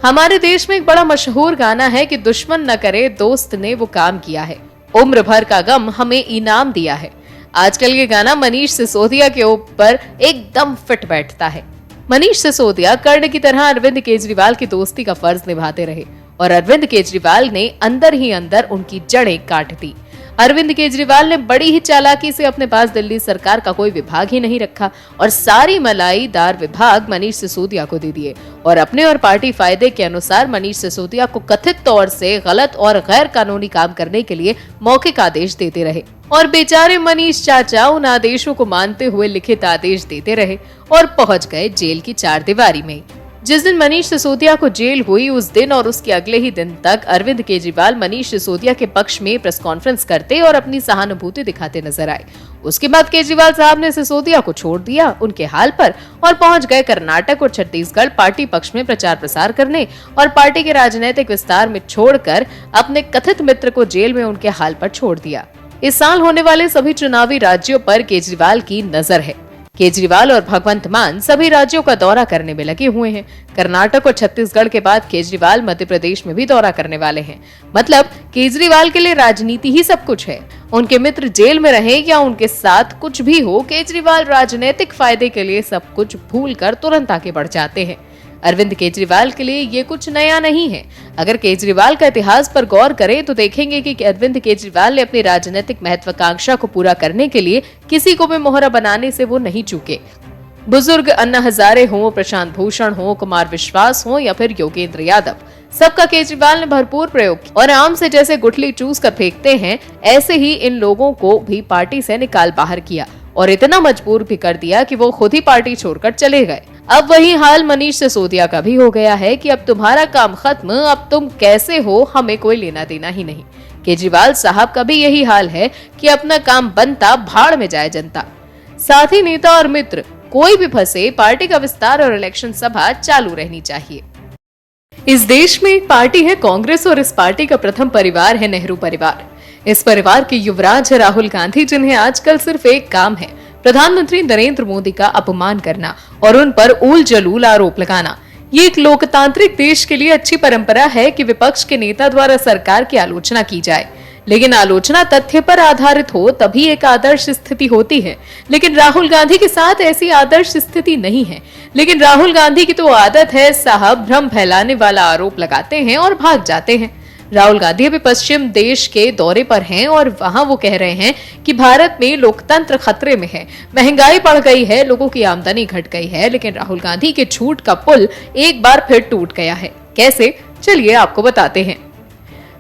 हमारे देश में एक बड़ा मशहूर गाना है कि दुश्मन न करे दोस्त ने वो काम किया है, उम्र भर का गम हमें इनाम दिया है। आजकल ये गाना मनीष सिसोदिया के ऊपर एकदम फिट बैठता है। मनीष सिसोदिया कर्ण की तरह अरविंद केजरीवाल की दोस्ती का फर्ज निभाते रहे और अरविंद केजरीवाल ने अंदर ही अंदर उनकी जड़ें काट दी। अरविंद केजरीवाल ने बड़ी ही चालाकी से अपने पास दिल्ली सरकार का कोई विभाग ही नहीं रखा और सारी मलाईदार विभाग मनीष सिसोदिया को दे दिए और अपने और पार्टी फायदे के अनुसार मनीष सिसोदिया को कथित तौर से गलत और गैर कानूनी काम करने के लिए मौखिक आदेश देते रहे और बेचारे मनीष चाचा उन आदेशों को मानते हुए लिखित आदेश देते रहे और पहुंच गए जेल की चारदीवारी में। जिस दिन मनीष सिसोदिया को जेल हुई उस दिन और उसके अगले ही दिन तक अरविंद केजरीवाल मनीष सिसोदिया के पक्ष में प्रेस कॉन्फ्रेंस करते और अपनी सहानुभूति दिखाते नजर आए। उसके बाद केजरीवाल साहब ने सिसोदिया को छोड़ दिया उनके हाल पर और पहुंच गए कर्नाटक और छत्तीसगढ़ पार्टी पक्ष में प्रचार प्रसार करने और पार्टी के राजनीतिक विस्तार में छोड़कर अपने कथित मित्र को जेल में उनके हाल पर छोड़ दिया। इस साल होने वाले सभी चुनावी राज्यों पर केजरीवाल की नजर है। केजरीवाल और भगवंत मान सभी राज्यों का दौरा करने में लगे हुए हैं। कर्नाटक और छत्तीसगढ़ के बाद केजरीवाल मध्य प्रदेश में भी दौरा करने वाले हैं। मतलब केजरीवाल के लिए राजनीति ही सब कुछ है। उनके मित्र जेल में रहे या उनके साथ कुछ भी हो, केजरीवाल राजनीतिक फायदे के लिए सब कुछ भूलकर तुरंत आगे बढ़ जाते हैं। अरविंद केजरीवाल के लिए ये कुछ नया नहीं है। अगर केजरीवाल का इतिहास पर गौर करें तो देखेंगे कि अरविंद केजरीवाल ने अपनी राजनीतिक महत्वाकांक्षा को पूरा करने के लिए किसी को भी मोहरा बनाने से वो नहीं चूके। बुजुर्ग अन्ना हजारे हो, प्रशांत भूषण हो, कुमार विश्वास हो या फिर योगेंद्र यादव, सबका केजरीवाल ने भरपूर प्रयोग किया और आम से जैसे गुठली चूस कर फेंकते हैं ऐसे ही इन लोगों को भी पार्टी से निकाल बाहर किया और इतना मजबूर भी कर दिया कि वो खुद ही पार्टी छोड़कर चले गए। अब वही हाल मनीष सिसोदिया का भी हो गया है कि अब तुम्हारा काम खत्म, अब तुम कैसे हो हमें कोई लेना देना ही नहीं। केजरीवाल साहब का भी यही हाल है कि अपना काम बनता भाड़ में जाए जनता। साथी नेता और मित्र कोई भी फंसे, पार्टी का विस्तार और इलेक्शन सभा चालू रहनी चाहिए। इस देश में एक पार्टी है कांग्रेस और इस पार्टी का प्रथम परिवार है नेहरू परिवार। इस परिवार के युवराज है राहुल गांधी, जिन्हें आजकल सिर्फ एक काम है, प्रधानमंत्री नरेंद्र मोदी का अपमान करना और उन पर ऊल जलूल आरोप लगाना। ये एक लोकतांत्रिक देश के लिए अच्छी परंपरा है कि विपक्ष के नेता द्वारा सरकार की आलोचना की जाए, लेकिन आलोचना तथ्य पर आधारित हो तभी एक आदर्श स्थिति होती है। लेकिन राहुल गांधी के साथ ऐसी आदर्श स्थिति नहीं है। लेकिन राहुल गांधी की तो आदत है साहब, भ्रम फैलाने वाला आरोप लगाते हैं और भाग जाते हैं। राहुल गांधी अभी पश्चिम देश के दौरे पर हैं और वहां वो कह रहे हैं कि भारत में लोकतंत्र खतरे में है, महंगाई बढ़ गई है, लोगों की आमदनी घट गई है। लेकिन राहुल गांधी के झूठ का पुल एक बार फिर टूट गया है। कैसे? चलिए आपको बताते हैं।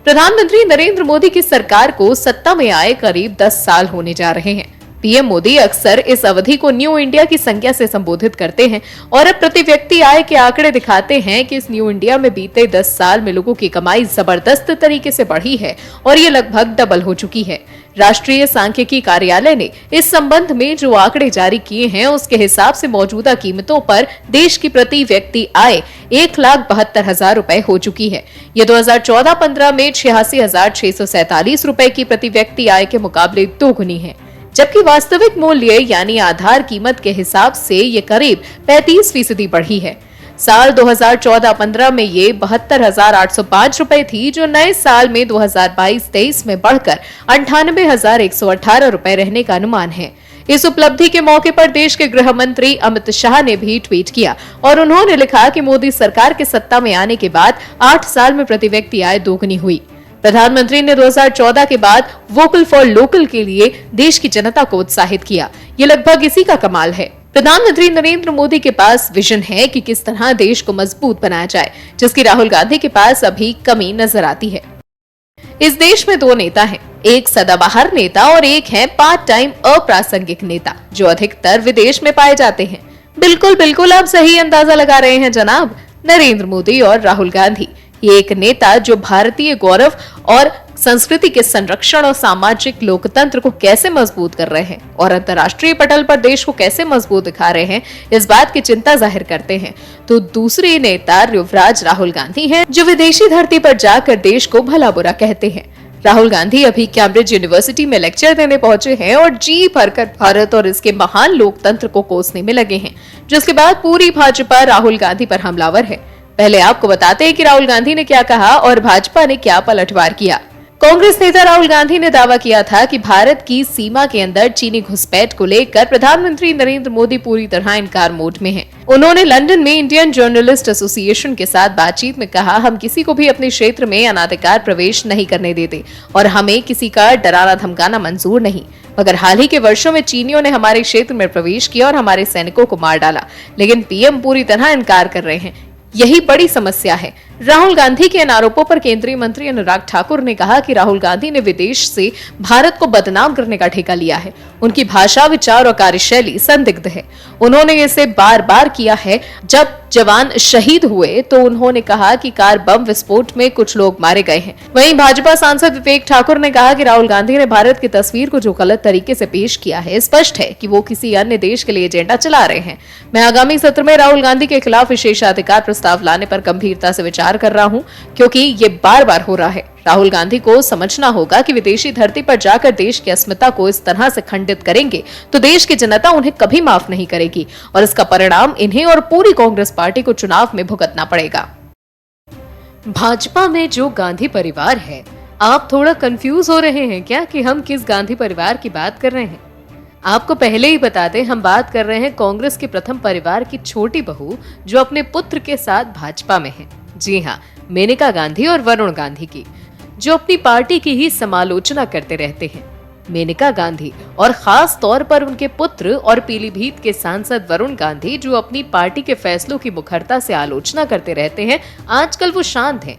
प्रधानमंत्री नरेंद्र मोदी की सरकार को सत्ता में आए करीब 10 साल होने जा रहे हैं। पीएम मोदी अक्सर इस अवधि को न्यू इंडिया की संज्ञा से संबोधित करते हैं और अब प्रति व्यक्ति आय के आंकड़े दिखाते हैं कि इस न्यू इंडिया में बीते 10 साल में लोगों की कमाई जबरदस्त तरीके से बढ़ी है और ये लगभग डबल हो चुकी है। राष्ट्रीय सांख्यिकी कार्यालय ने इस संबंध में जो आंकड़े जारी किए हैं उसके हिसाब से मौजूदा कीमतों पर देश की प्रति व्यक्ति आय 1,72,000 रुपए हो चुकी है। ये 2014-15 में 86,647 रुपए की प्रति व्यक्ति आय के मुकाबले दोगुनी है, जबकि वास्तविक मूल्य यानी आधार कीमत के हिसाब से ये करीब 35% बढ़ी है। साल 2014-15 में ये 72,805 रुपए थी, जो नए साल में 2022-23 में बढ़कर 98,118 रुपए रहने का अनुमान है। इस उपलब्धि के मौके पर देश के गृह मंत्री अमित शाह ने भी ट्वीट किया और उन्होंने लिखा कि मोदी सरकार के सत्ता में आने के बाद 8 साल में प्रति व्यक्ति आय दोगुनी हुई। प्रधानमंत्री ने 2014 के बाद वोकल फॉर लोकल के लिए देश की जनता को उत्साहित किया। ये लगभग इसी का कमाल है। प्रधानमंत्री नरेंद्र मोदी के पास विजन है कि किस तरह देश को मजबूत बनाया जाए, जिसकी राहुल गांधी के पास अभी कमी नजर आती है। इस देश में 2 नेता हैं, एक सदाबहार नेता और एक है पार्ट टाइम अप्रासंगिक नेता, जो अधिकतर विदेश में पाए जाते हैं। बिल्कुल आप सही अंदाजा लगा रहे हैं जनाब, नरेंद्र मोदी और राहुल गांधी। ये एक नेता जो भारतीय गौरव और संस्कृति के संरक्षण और सामाजिक लोकतंत्र को कैसे मजबूत कर रहे हैं और अंतर्राष्ट्रीय पटल पर देश को कैसे मजबूत दिखा रहे हैं, इस बात की चिंता जाहिर करते हैं। तो दूसरे नेता युवराज राहुल गांधी हैं, जो विदेशी धरती पर जाकर देश को भला बुरा कहते हैं। राहुल गांधी अभी कैम्ब्रिज यूनिवर्सिटी में लेक्चर देने पहुंचे हैं और जी भरकर भारत और इसके महान लोकतंत्र को कोसने में लगे हैं, जिसके बाद पूरी भाजपा राहुल गांधी पर हमलावर है। पहले आपको बताते हैं कि राहुल गांधी ने क्या कहा और भाजपा ने क्या पलटवार किया। कांग्रेस नेता राहुल गांधी ने दावा किया था कि भारत की सीमा के अंदर चीनी घुसपैठ को लेकर प्रधानमंत्री नरेंद्र मोदी पूरी तरह इनकार मोड में हैं। उन्होंने लंदन में इंडियन जर्नलिस्ट एसोसिएशन के साथ बातचीत में कहा, हम किसी को भी अपने क्षेत्र में अनाधिकार प्रवेश नहीं करने देते और हमें किसी का डराना धमकाना मंजूर नहीं, मगर हाल ही के वर्षों में चीनियों ने हमारे क्षेत्र में प्रवेश किया और हमारे सैनिकों को मार डाला, लेकिन पीएम पूरी तरह इनकार कर रहे हैं। यही बड़ी समस्या है। राहुल गांधी के इन आरोपों पर केंद्रीय मंत्री अनुराग ठाकुर ने कहा कि राहुल गांधी ने विदेश से भारत को बदनाम करने का ठेका लिया है। उनकी भाषा, विचार और कार्यशैली संदिग्ध है। उन्होंने इसे बार बार किया है। जब जवान शहीद हुए तो उन्होंने कहा कि कार बम विस्फोट में कुछ लोग मारे गए हैं। वहीं भाजपा सांसद विवेक ठाकुर ने कहा कि राहुल गांधी ने भारत की तस्वीर को जो गलत तरीके से पेश किया है, स्पष्ट है कि वो किसी अन्य देश के लिए एजेंडा चला रहे हैं। मैं आगामी सत्र में राहुल गांधी के खिलाफ विशेषाधिकार प्रस्ताव लाने पर गंभीरता से विचार कर रहा हूं, क्योंकि ये बार बार हो रहा है। राहुल गांधी को समझना होगा कि विदेशी धरती पर जाकर देश की अस्मिता को इस तरह से खंडित करेंगे तो देश की जनता उन्हें कभी माफ नहीं करेगी और इसका परिणाम इन्हें और पूरी कांग्रेस पार्टी को चुनाव में भुगतना पड़ेगा। भाजपा में जो गांधी परिवार है, आप थोड़ा कंफ्यूज हो रहे हैं क्या कि हम किस गांधी परिवार की बात कर रहे हैं? आपको पहले ही बता दें, हम बात कर रहे हैं कांग्रेस के प्रथम परिवार की छोटी बहू जो अपने पुत्र के साथ भाजपा में है। जी हाँ, मेनका गांधी और वरुण गांधी की, जो अपनी पार्टी की ही समालोचना करते रहते हैं। मेनका गांधी और खास तौर पर उनके पुत्र और पीलीभीत के सांसद वरुण गांधी, जो अपनी पार्टी के फैसलों की मुखरता से आलोचना करते रहते हैं, आजकल वो शांत हैं।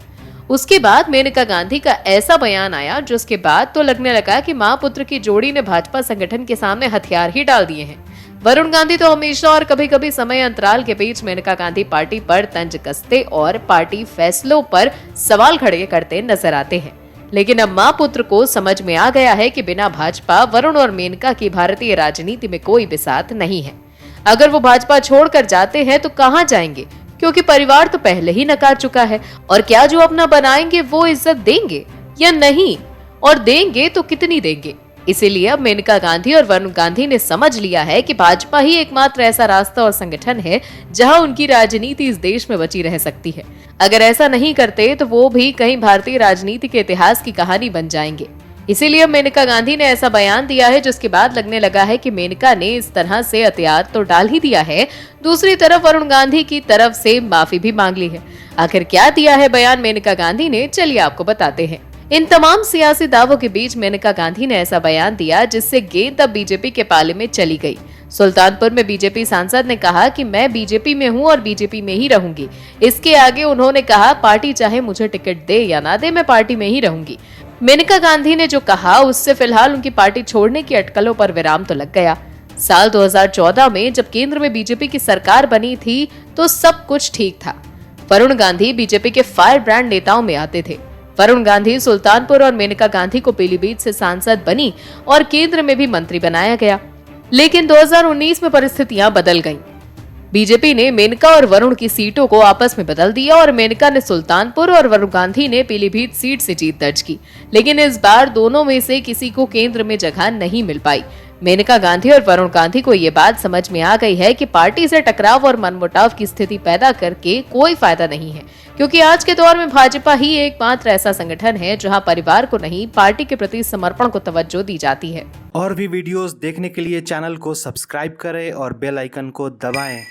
उसके बाद मेनका गांधी का ऐसा बयान आया जिसके बाद तो लगने लगा कि मां पुत्र की जोड़ी ने भाजपा संगठन के सामने हथियार ही डाल दिए हैं। वरुण गांधी तो हमेशा और कभी कभी समय अंतराल के बीच मेनका गांधी पार्टी पर तंज कसते और पार्टी फैसलों पर सवाल खड़े करते नजर आते हैं। लेकिन अब मां पुत्र को समझ में आ गया है कि बिना भाजपा, वरुण और मेनका की भारतीय राजनीति में कोई बिसात नहीं है। अगर वो भाजपा छोड़कर जाते हैं तो कहां जाएंगे, क्योंकि परिवार तो पहले ही नकार चुका है। और क्या जो अपना बनाएंगे वो इज्जत देंगे या नहीं, और देंगे तो कितनी देंगे? इसीलिए अब मेनका गांधी और वरुण गांधी ने समझ लिया है कि भाजपा ही एकमात्र ऐसा रास्ता और संगठन है जहां उनकी राजनीति इस देश में बची रह सकती है। अगर ऐसा नहीं करते तो वो भी कहीं भारतीय राजनीति के इतिहास की कहानी बन जाएंगे। इसीलिए मेनका गांधी ने ऐसा बयान दिया है जिसके बाद लगने लगा है कि मेनका ने इस तरह से हथियार तो डाल ही दिया है, दूसरी तरफ वरुण गांधी की तरफ से माफी भी मांग ली है। आखिर क्या दिया है बयान मेनका गांधी ने, चलिए आपको बताते हैं। इन तमाम सियासी दावों के बीच मेनका गांधी ने ऐसा बयान दिया जिससे गेंद अब बीजेपी के पाले में चली गई। सुल्तानपुर में बीजेपी सांसद ने कहा कि मैं बीजेपी में हूं और बीजेपी में ही रहूंगी। इसके आगे उन्होंने कहा, पार्टी चाहे मुझे टिकट दे या ना दे, मैं पार्टी में ही रहूंगी। मेनका गांधी ने जो कहा उससे फिलहाल उनकी पार्टी छोड़ने की अटकलों पर विराम तो लग गया। साल 2014 में जब केंद्र में बीजेपी की सरकार बनी थी तो सब कुछ ठीक था। वरुण गांधी बीजेपी के फायर ब्रांड नेताओं में आते थे। वरुण गांधी सुल्तानपुर और मेनका गांधी को पीलीभीत से सांसद बनी और केंद्र में भी मंत्री बनाया गया। लेकिन 2019 में परिस्थितियां बदल गईं। बीजेपी ने मेनका और वरुण की सीटों को आपस में बदल दिया और मेनका ने सुल्तानपुर और वरुण गांधी ने पीलीभीत सीट से जीत दर्ज की। लेकिन इस बार दोनों में से किसी को केंद्र में जगह नहीं मिल पाई। मेनका गांधी और वरुण गांधी को ये बात समझ में आ गई है कि पार्टी से टकराव और मनमुटाव की स्थिति पैदा करके कोई फायदा नहीं है, क्योंकि आज के दौर में भाजपा ही एकमात्र ऐसा संगठन है जहां परिवार को नहीं, पार्टी के प्रति समर्पण को तवज्जो दी जाती है। और भी वीडियोस देखने के लिए चैनल को सब्सक्राइब करें और बेल आइकन को दबाएं।